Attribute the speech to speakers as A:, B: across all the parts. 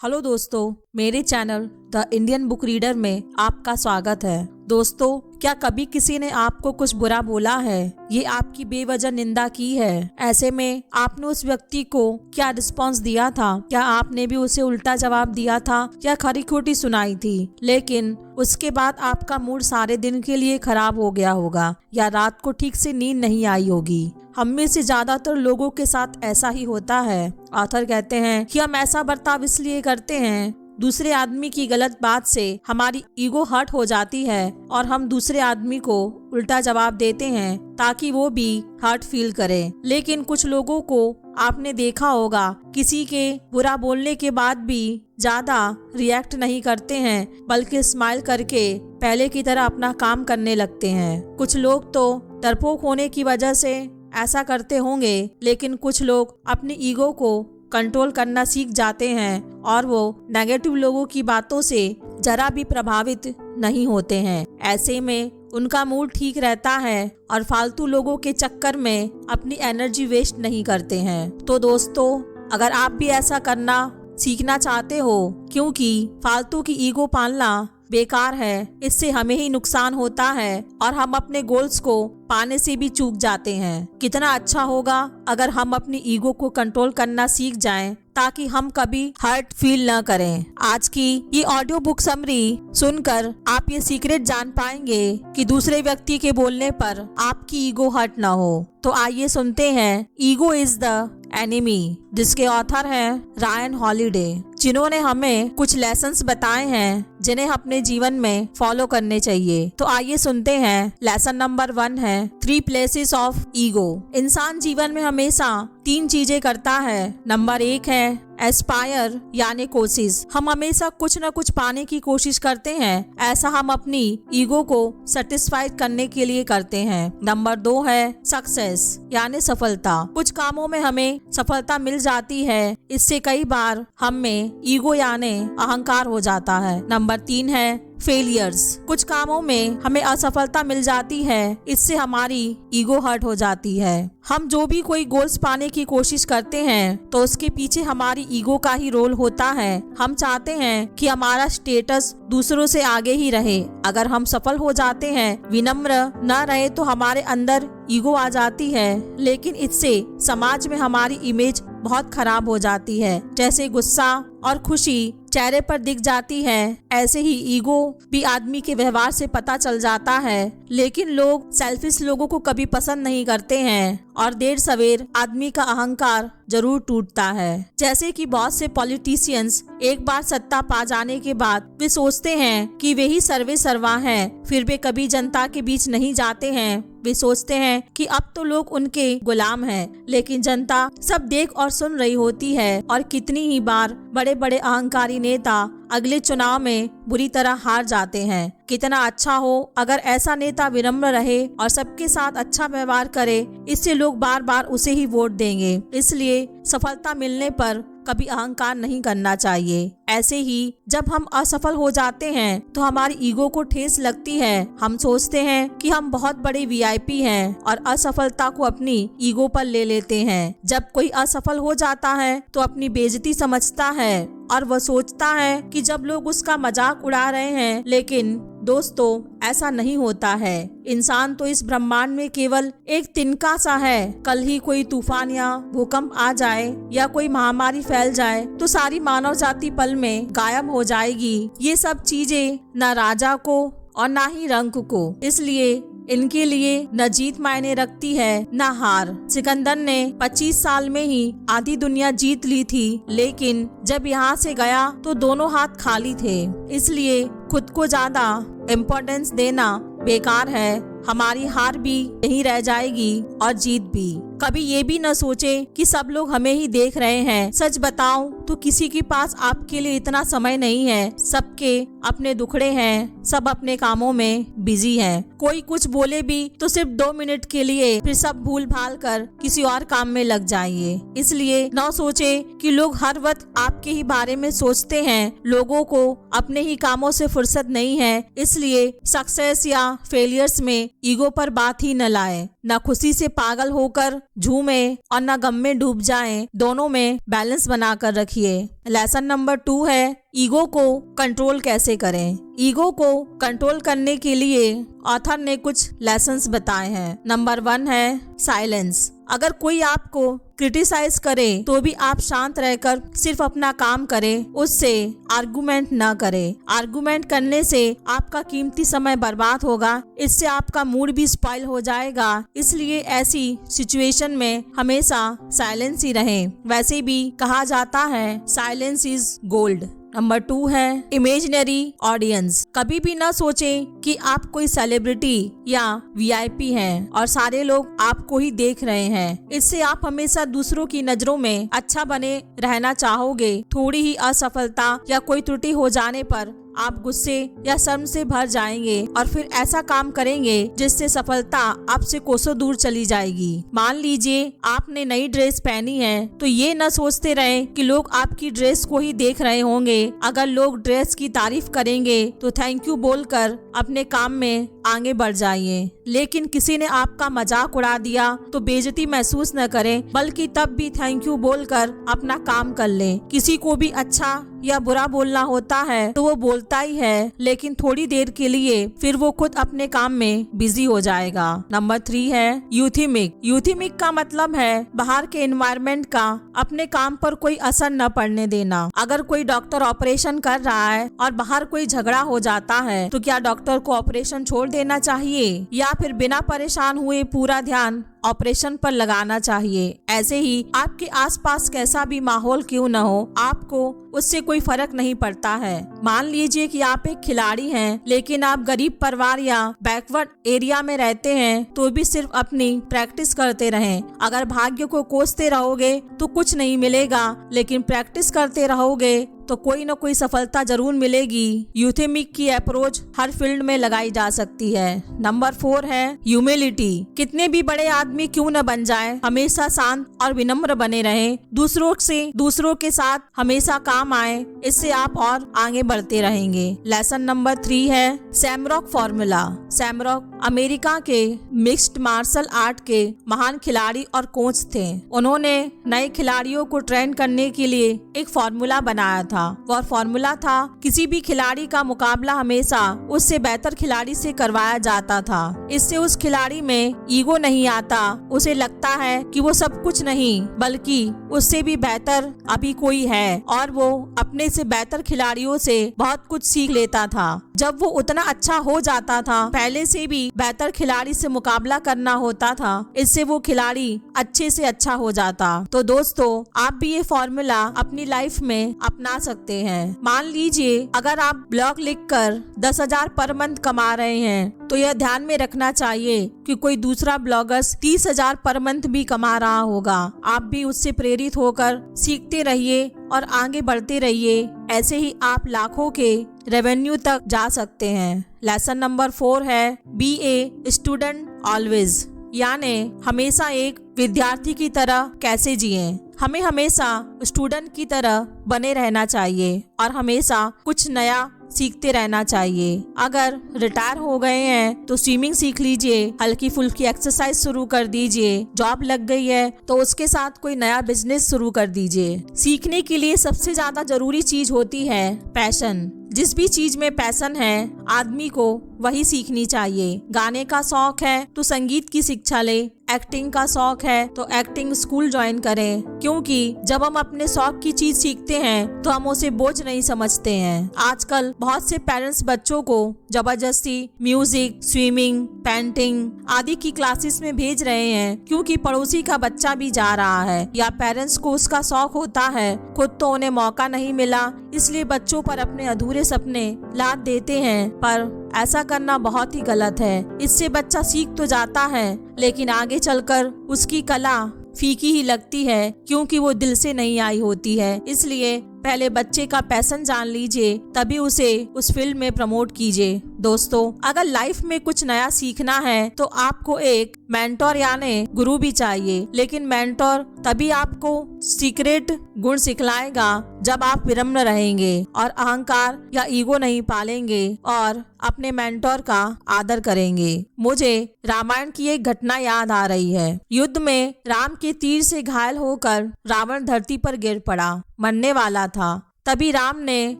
A: Hello दोस्तों, मेरे channel the Indian book reader में आपका स्वागत है। दोस्तों, क्या कभी किसी ने आपको कुछ बुरा बोला है, ये आपकी बेवजह निंदा की है? ऐसे में आपने उस व्यक्ति को क्या रिस्पांस दिया था? क्या आपने भी उसे उल्टा जवाब दिया था या खरी खोटी सुनाई थी? लेकिन उसके बाद आपका मूड सारे दिन के लिए खराब हो गया होगा या रात को ठीक से नींद नहीं आई होगी। हम में से ज्यादातर लोगों के साथ ऐसा ही होता है। ऑथर कहते हैं कि हम ऐसा बर्ताव इसलिए करते हैं, दूसरे आदमी की गलत बात से हमारी ईगो हर्ट हो जाती है और हम दूसरे आदमी को उल्टा जवाब देते हैं ताकि वो भी हर्ट फील करे। लेकिन कुछ लोगों को आपने देखा होगा, किसी के बुरा बोलने के बाद भी ज्यादा रिएक्ट नहीं करते हैं, बल्कि स्माइल करके पहले की तरह अपना काम करने लगते हैं। कुछ लोग तो डरपोक होने की वजह से ऐसा करते होंगे, लेकिन कुछ लोग अपनी ईगो को कंट्रोल करना सीख जाते हैं और वो नेगेटिव लोगों की बातों से जरा भी प्रभावित नहीं होते हैं। ऐसे में उनका मूड ठीक रहता है और फालतू लोगों के चक्कर में अपनी एनर्जी वेस्ट नहीं करते हैं। तो दोस्तों, अगर आप भी ऐसा करना सीखना चाहते हो, क्योंकि फालतू की ईगो पालना बेकार है, इससे हमें ही नुकसान होता है और हम अपने गोल्स को पाने से भी चूक जाते हैं। कितना अच्छा होगा अगर हम अपनी ईगो को कंट्रोल करना सीख जाएं, ताकि हम कभी हर्ट फील न करें। आज की ये ऑडियो बुक समरी सुनकर आप ये सीक्रेट जान पाएंगे कि दूसरे व्यक्ति के बोलने पर आपकी ईगो हर्ट ना हो। तो आइए सुनते हैं ईगो इज द एनिमी, जिसके ऑथर हैं रायन हॉलिडे, जिन्होंने हमें कुछ लेसन्स बताए हैं जिन्हें अपने जीवन में फॉलो करने चाहिए। तो आइए सुनते हैं। लेसन नंबर 1 है 3 प्लेसेस ऑफ ईगो। इंसान जीवन में हमेशा 3 चीजें करता है। नंबर 1 है एस्पायर, यानी कोशिश। हम हमेशा कुछ न कुछ पाने की कोशिश करते हैं। ऐसा हम अपनी ईगो को सेटिस्फाइड करने के लिए करते हैं। नंबर 2 है सक्सेस, यानी सफलता। कुछ कामों में हमें सफलता मिल जाती है, इससे कई बार हम में ईगो यानी अहंकार हो जाता है। नंबर 3 है फेलियर्स। कुछ कामों में हमें असफलता मिल जाती है, इससे हमारी ईगो हर्ट हो जाती है। हम जो भी कोई गोल्स पाने की कोशिश करते हैं, तो उसके पीछे हमारी ईगो का ही रोल होता है। हम चाहते हैं कि हमारा स्टेटस दूसरों से आगे ही रहे। अगर हम सफल हो जाते हैं, विनम्र न रहे, तो हमारे अंदर ईगो आ जाती है, लेकिन इससे समाज में हमारी इमेज बहुत खराब हो जाती है। जैसे गुस्सा और खुशी चेहरे पर दिख जाती है, ऐसे ही ईगो भी आदमी के व्यवहार से पता चल जाता है। लेकिन लोग सेल्फिश लोगों को कभी पसंद नहीं करते हैं और देर सवेर आदमी का अहंकार जरूर टूटता है। जैसे कि बहुत से पॉलिटिशियंस एक बार सत्ता पा जाने के बाद वे सोचते हैं कि वे ही सर्वे सर्वा हैं, फिर वे कभी जनता के बीच नहीं जाते हैं। वे सोचते हैं कि अब तो लोग उनके गुलाम हैं, लेकिन जनता सब देख और सुन रही होती है। और कितनी ही बार बड़े बड़े अहंकारी नेता अगले चुनाव में बुरी तरह हार जाते हैं। कितना अच्छा हो अगर ऐसा नेता विनम्र रहे और सबके साथ अच्छा व्यवहार करे, इससे लोग बार बार उसे ही वोट देंगे। इसलिए सफलता मिलने पर कभी अहंकार नहीं करना चाहिए। ऐसे ही जब हम असफल हो जाते हैं, तो हमारी ईगो को ठेस लगती है। हम सोचते हैं कि हम बहुत बड़े वीआईपी हैं और असफलता को अपनी ईगो पर ले लेते हैं। जब कोई असफल हो जाता है, तो अपनी बेइज्जती समझता है और वह सोचता है कि जब लोग उसका मजाक उड़ा रहे हैं। लेकिन दोस्तों, ऐसा नहीं होता है। इंसान तो इस ब्रह्मांड में केवल एक तिनका सा है। कल ही कोई तूफान या भूकंप आ जाए या कोई महामारी फैल जाए, तो सारी मानव जाति पल में गायब हो जाएगी। ये सब चीजें न राजा को और न ही रंक को, इसलिए इनके लिए न जीत मायने रखती है न हार। सिकंदर ने 25 साल में ही आधी दुनिया जीत ली थी, लेकिन जब यहाँ से गया तो दोनों हाथ खाली थे। इसलिए खुद को ज्यादा इम्पोर्टेंस देना बेकार है। हमारी हार भी यहीं रह जाएगी और जीत भी। कभी ये भी न सोचे कि सब लोग हमें ही देख रहे हैं। सच बताऊं तो किसी के पास आपके लिए इतना समय नहीं है। सबके अपने दुखड़े हैं, सब अपने कामों में बिजी हैं। कोई कुछ बोले भी तो सिर्फ 2 मिनट के लिए, फिर सब भूल भाल कर किसी और काम में लग जाइए। इसलिए न सोचे कि लोग हर वक्त आपके ही बारे में सोचते हैं। लोगों को अपने ही कामों से फुर्सत नहीं है, इसलिए सक्सेस या फेलियर्स में ईगो पर बात ही न लाए। न खुशी से पागल होकर झूमे और न गम में डूब जाएं, दोनों में बैलेंस बनाकर रखिए। लेसन नंबर 2 है ईगो को कंट्रोल कैसे करें। ईगो को कंट्रोल करने के लिए ऑथर ने कुछ लेसन्स बताए हैं। नंबर 1 है साइलेंस। अगर कोई आपको क्रिटिसाइज करे तो भी आप शांत रहकर सिर्फ अपना काम करें, उससे आर्गुमेंट न करें। आर्गुमेंट करने से आपका कीमती समय बर्बाद होगा, इससे आपका मूड भी स्पॉइल हो जाएगा। इसलिए ऐसी सिचुएशन में हमेशा साइलेंस ही रहें। वैसे भी कहा जाता है साइलेंस इज गोल्ड। नंबर 2 है इमेजिनरी ऑडियंस। कभी भी ना सोचें कि आप कोई सेलिब्रिटी या वीआईपी हैं और सारे लोग आपको ही देख रहे हैं। इससे आप हमेशा दूसरों की नजरों में अच्छा बने रहना चाहोगे। थोड़ी ही असफलता या कोई त्रुटि हो जाने पर आप गुस्से या शर्म से भर जाएंगे और फिर ऐसा काम करेंगे जिससे सफलता आपसे कोसों दूर चली जाएगी। मान लीजिए आपने नई ड्रेस पहनी है तो ये न सोचते रहे कि लोग आपकी ड्रेस को ही देख रहे होंगे। अगर लोग ड्रेस की तारीफ करेंगे तो थैंक यू बोलकर अपने काम में आगे बढ़ जाइए। लेकिन किसी ने आपका मजाक उड़ा दिया तो बेइज्जती महसूस न करें, बल्कि तब भी थैंक यू बोलकर अपना काम कर लें। किसी को भी अच्छा या बुरा बोलना होता है तो वो बोलता ही है, लेकिन थोड़ी देर के लिए फिर वो खुद अपने काम में बिजी हो जाएगा। नंबर 3 है यूथिमिक। यूथिमिक का मतलब है बाहर के एनवायरनमेंट का अपने काम पर कोई असर न पड़ने देना। अगर कोई डॉक्टर ऑपरेशन कर रहा है और बाहर कोई झगड़ा हो जाता है तो क्या डॉक्टर को ऑपरेशन छोड़ देना चाहिए या फिर बिना परेशान हुए पूरा ध्यान ऑपरेशन पर लगाना चाहिए। ऐसे ही आपके आसपास कैसा भी माहौल क्यों न हो, आपको उससे कोई फर्क नहीं पड़ता है। मान लीजिए कि आप एक खिलाड़ी हैं, लेकिन आप गरीब परिवार या बैकवर्ड एरिया में रहते हैं, तो भी सिर्फ अपनी प्रैक्टिस करते रहें। अगर भाग्य को कोसते रहोगे तो कुछ नहीं मिलेगा, लेकिन प्रैक्टिस करते रहोगे तो कोई न कोई सफलता जरूर मिलेगी। यूथिमिक की अप्रोच हर फील्ड में लगाई जा सकती है। नंबर 4 है ह्यूमिलिटी। कितने भी बड़े आदमी क्यों न बन जाए, हमेशा शांत और विनम्र बने रहें। दूसरों के साथ हमेशा काम आए, इससे आप और आगे बढ़ते रहेंगे। लेसन नंबर 3 है सैमरॉक फॉर्मूला। सैमरॉक अमेरिका के मिक्स्ड मार्शल आर्ट के महान खिलाड़ी और कोच थे। उन्होंने नए खिलाड़ियों को ट्रेन करने के लिए एक फॉर्मूला बनाया था। वह फॉर्मूला था किसी भी खिलाड़ी का मुकाबला हमेशा उससे बेहतर खिलाड़ी से करवाया जाता था। इससे उस खिलाड़ी में ईगो नहीं आता। उसे लगता है कि वो सब कुछ नहीं बल्कि उससे भी बेहतर अभी कोई है, और वो अपने से बेहतर खिलाड़ियों से बहुत कुछ सीख लेता था। जब वो उतना अच्छा हो जाता था, पहले से भी बेहतर खिलाड़ी से मुकाबला करना होता था। इससे वो खिलाड़ी अच्छे से अच्छा हो जाता। तो दोस्तों, आप भी ये फॉर्मूला अपनी लाइफ में अपना सकते हैं। मान लीजिए अगर आप ब्लॉग लिखकर 10,000 पर मंथ कमा रहे हैं, तो यह ध्यान में रखना चाहिए कि कोई दूसरा ब्लॉगर 30,000 पर मंथ भी कमा रहा होगा। आप भी उससे प्रेरित होकर सीखते रहिए और आगे बढ़ते रहिए। ऐसे ही आप लाखों के रेवेन्यू तक जा सकते हैं। लेसन नंबर 4 है बी ए स्टूडेंट ऑलवेज, यानी हमेशा एक विद्यार्थी की तरह कैसे जिएं। हमें हमेशा स्टूडेंट की तरह बने रहना चाहिए और हमेशा कुछ नया सीखते रहना चाहिए। अगर रिटायर हो गए हैं तो स्विमिंग सीख लीजिए, हल्की फुल्की एक्सरसाइज शुरू कर दीजिए। जॉब लग गई है तो उसके साथ कोई नया बिजनेस शुरू कर दीजिए। सीखने के लिए सबसे ज्यादा जरूरी चीज होती है पैशन। जिस भी चीज में पैशन है, आदमी को वही सीखनी चाहिए। गाने का शौक है तो संगीत की शिक्षा ले, एक्टिंग का शौक है तो एक्टिंग स्कूल ज्वाइन करें, क्योंकि जब हम अपने शौक की चीज सीखते हैं तो हम उसे बोझ नहीं समझते हैं। आजकल बहुत से पेरेंट्स बच्चों को जबरदस्ती म्यूजिक, स्विमिंग, पेंटिंग आदि की क्लासेस में भेज रहे हैं, क्योंकि पड़ोसी का बच्चा भी जा रहा है या पेरेंट्स को उसका शौक होता है, खुद तो उन्हें मौका नहीं मिला, इसलिए बच्चों पर अपने अधूरे सपने लाद देते हैं। पर ऐसा करना बहुत ही गलत है। इससे बच्चा सीख तो जाता है, लेकिन आगे चलकर उसकी कला फीकी ही लगती है, क्योंकि वो दिल से नहीं आई होती है। इसलिए पहले बच्चे का पैशन जान लीजिए, तभी उसे उस फील्ड में प्रमोट कीजिए। दोस्तों, अगर लाइफ में कुछ नया सीखना है तो आपको एक मेंटोर यानी गुरु भी चाहिए, लेकिन मेंटोर तभी आपको सीक्रेट गुण सिखलाएगा जब आप विनम्र रहेंगे और अहंकार या ईगो नहीं पालेंगे और अपने मेंटोर का आदर करेंगे। मुझे रामायण की एक घटना याद आ रही है। युद्ध में राम के तीर से घायल होकर रावण धरती पर गिर पड़ा, मरने वाला था। तभी राम ने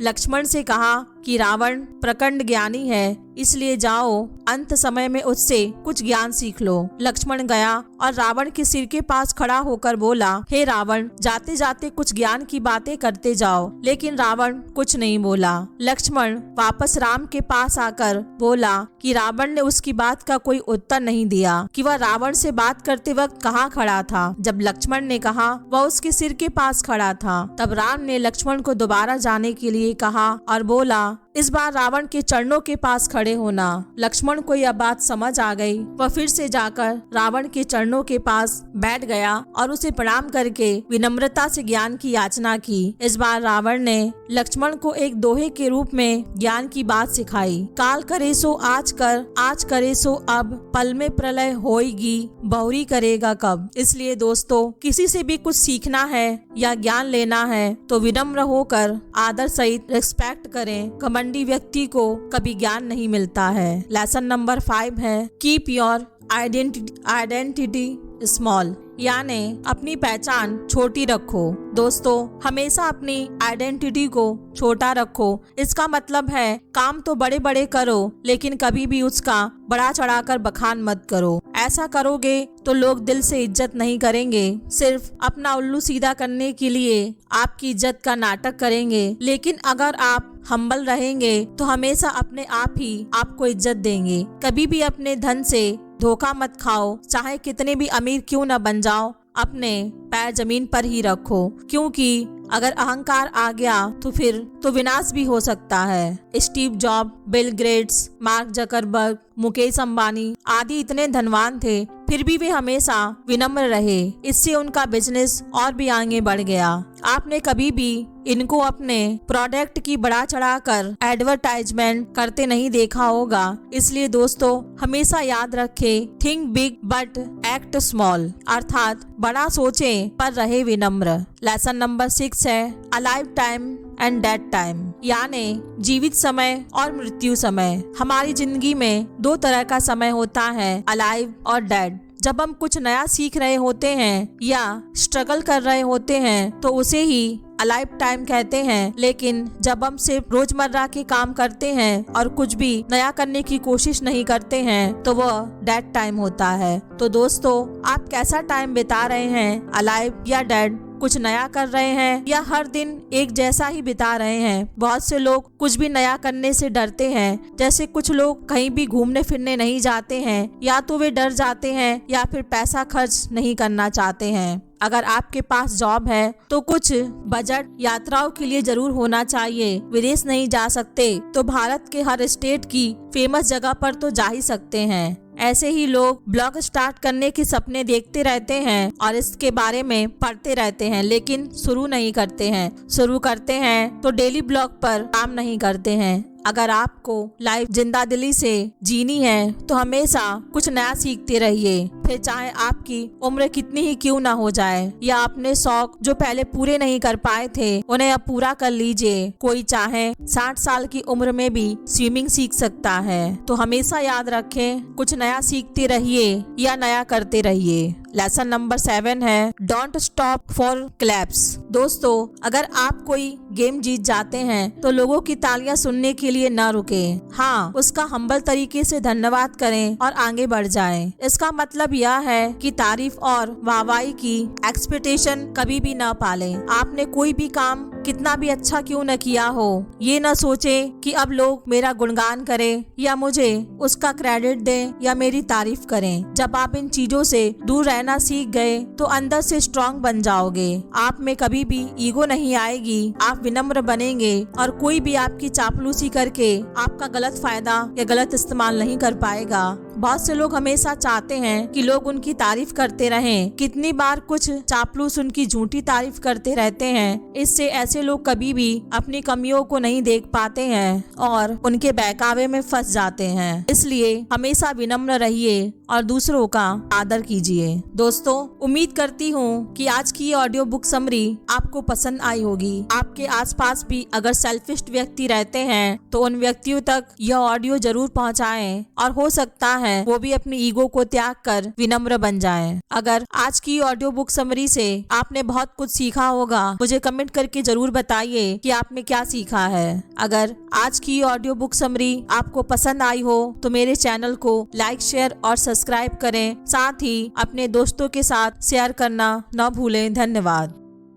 A: लक्ष्मण से कहा कि रावण प्रचंड ज्ञानी है, इसलिए जाओ अंत समय में उससे कुछ ज्ञान सीख लो। लक्ष्मण गया और रावण के सिर के पास खड़ा होकर बोला, हे रावण, जाते जाते कुछ ज्ञान की बातें करते जाओ। लेकिन रावण कुछ नहीं बोला। लक्ष्मण वापस राम के पास आकर बोला कि रावण ने उसकी बात का कोई उत्तर नहीं दिया कि वह रावण से बात करते वक्त कहाँ खड़ा था। जब लक्ष्मण ने कहा वह उसके सिर के पास खड़ा था, तब राम ने लक्ष्मण को दोबारा जाने के लिए कहा और बोला, इस बार रावण के चरणों के पास खड़े होना। लक्ष्मण को यह बात समझ आ गई। वह फिर से जाकर रावण के चरणों के पास बैठ गया और उसे प्रणाम करके विनम्रता से ज्ञान की याचना की। इस बार रावण ने लक्ष्मण को एक दोहे के रूप में ज्ञान की बात सिखाई। काल करे सो आज कर, आज करे सो अब, पल में प्रलय होएगी, बहुरी करेगा कब। इसलिए दोस्तों, किसी से भी कुछ सीखना है या ज्ञान लेना है तो विनम्र होकर आदर सहित रिस्पेक्ट करें। घमंडी व्यक्ति को कभी ज्ञान नहीं मिलता है। लेसन नंबर 5 है, कीप योर आइडेंटिटी स्मॉल, यानी अपनी पहचान छोटी रखो। दोस्तों, हमेशा अपनी आइडेंटिटी को छोटा रखो। इसका मतलब है काम तो बड़े बड़े करो, लेकिन कभी भी उसका बड़ा चढ़ाकर बखान मत करो। ऐसा करोगे तो लोग दिल से इज्जत नहीं करेंगे, सिर्फ अपना उल्लू सीधा करने के लिए आपकी इज्जत का नाटक करेंगे। लेकिन अगर आप हम्बल रहेंगे तो हमेशा अपने आप ही आपको इज्जत देंगे। कभी भी अपने धन से धोखा मत खाओ, चाहे कितने भी अमीर क्यों न बन जाओ। अपने पैर जमीन पर ही रखो, क्योंकि अगर अहंकार आ गया तो फिर तो विनाश भी हो सकता है। Steve job, Bill Gates, mark Zuckerberg, Mukesh Ambani आदि इतने धनवान थे, फिर भी वे हमेशा विनम्र रहे। इससे उनका बिजनेस और भी आगे बढ़ गया। आपने कभी भी इनको अपने प्रोडक्ट की बढ़ा चढ़ाकर एडवर्टाइजमेंट करते नहीं देखा होगा। इसलिए दोस्तों, हमेशा याद रखें, think big but act small, अर्थात बड़ा सोचें पर रहे विनम्र। लेसन नंबर 6 है, alive time and dead time, यानी जीवित समय और मृत्यु समय। हमारी जिंदगी में 2 तरह का समय होता है, अलाइव और डेड। जब हम कुछ नया सीख रहे होते हैं या स्ट्रगल कर रहे होते हैं तो उसे ही अलाइव टाइम कहते हैं, लेकिन जब हम सिर्फ रोजमर्रा के काम करते हैं और कुछ भी नया करने की कोशिश नहीं करते हैं तो वह डेड टाइम होता है। तो दोस्तों, आप कैसा टाइम बिता रहे हैं, अलाइव या डेड? कुछ नया कर रहे हैं या हर दिन एक जैसा ही बिता रहे हैं? बहुत से लोग कुछ भी नया करने से डरते हैं, जैसे कुछ लोग कहीं भी घूमने फिरने नहीं जाते हैं, या तो वे डर जाते हैं या फिर पैसा खर्च नहीं करना चाहते हैं। अगर आपके पास जॉब है तो कुछ बजट यात्राओं के लिए जरूर होना चाहिए। विदेश नहीं जा सकते तो भारत के हर स्टेट की फेमस जगह पर तो जा ही सकते हैं। ऐसे ही लोग ब्लॉग स्टार्ट करने के सपने देखते रहते हैं और इसके बारे में पढ़ते रहते हैं, लेकिन शुरू नहीं करते हैं। शुरू करते हैं तो डेली ब्लॉग पर काम नहीं करते हैं। अगर आपको लाइफ जिंदादिली से जीनी है तो हमेशा कुछ नया सीखते रहिए, फिर चाहे आपकी उम्र कितनी ही क्यों ना हो जाए, या अपने शौक जो पहले पूरे नहीं कर पाए थे उन्हें अब पूरा कर लीजिए। कोई चाहे 60 साल की उम्र में भी स्विमिंग सीख सकता है। तो हमेशा याद रखें, कुछ नया सीखते रहिए या नया करते रहिए। लेसन नंबर 7 है, डोंट स्टॉप फॉर क्लैप्स। दोस्तों, अगर आप कोई गेम जीत जाते हैं तो लोगों की तालियां सुनने के लिए न रुके। हाँ, उसका हम्बल तरीके से धन्यवाद करें और आगे बढ़ जाएं। इसका मतलब यह है कि तारीफ और वाहवाही की एक्सपेक्टेशन कभी भी न पालें। आपने कोई भी काम कितना भी अच्छा क्यों न किया हो, ये न सोचे कि अब लोग मेरा गुणगान करें या मुझे उसका क्रेडिट दें या मेरी तारीफ करें। जब आप इन चीजों से दूर रहना सीख गए तो अंदर से स्ट्रांग बन जाओगे। आप में कभी भी ईगो नहीं आएगी, आप विनम्र बनेंगे और कोई भी आपकी चापलूसी करके आपका गलत फायदा या गलत इस्तेमाल नहीं कर पाएगा। बहुत से लोग हमेशा चाहते हैं कि लोग उनकी तारीफ करते रहें। कितनी बार कुछ चापलूस उनकी झूठी तारीफ करते रहते हैं। इससे ऐसे लोग कभी भी अपनी कमियों को नहीं देख पाते हैं और उनके बहकावे में फंस जाते हैं। इसलिए हमेशा विनम्र रहिए और दूसरों का आदर कीजिए। दोस्तों, उम्मीद करती हूँ कि आज की ये ऑडियो बुक समरी आपको पसंद आई होगी। आपके आसपास भी अगर सेल्फिश व्यक्ति रहते हैं तो उन व्यक्तियों तक यह ऑडियो जरूर पहुँचाएं और हो सकता है वो भी अपनी ईगो को त्याग कर विनम्र बन जाएं। अगर आज की ऑडियो बुक समरी से आपने बहुत कुछ सीखा होगा, मुझे कमेंट करके जरूर बताइए कि आपने क्या सीखा है। अगर आज की ऑडियो बुक समरी आपको पसंद आई हो तो मेरे चैनल को लाइक, शेयर और सब्सक्राइब करें। साथ ही अपने दोस्तों के साथ शेयर करना न भूलें। धन्यवाद।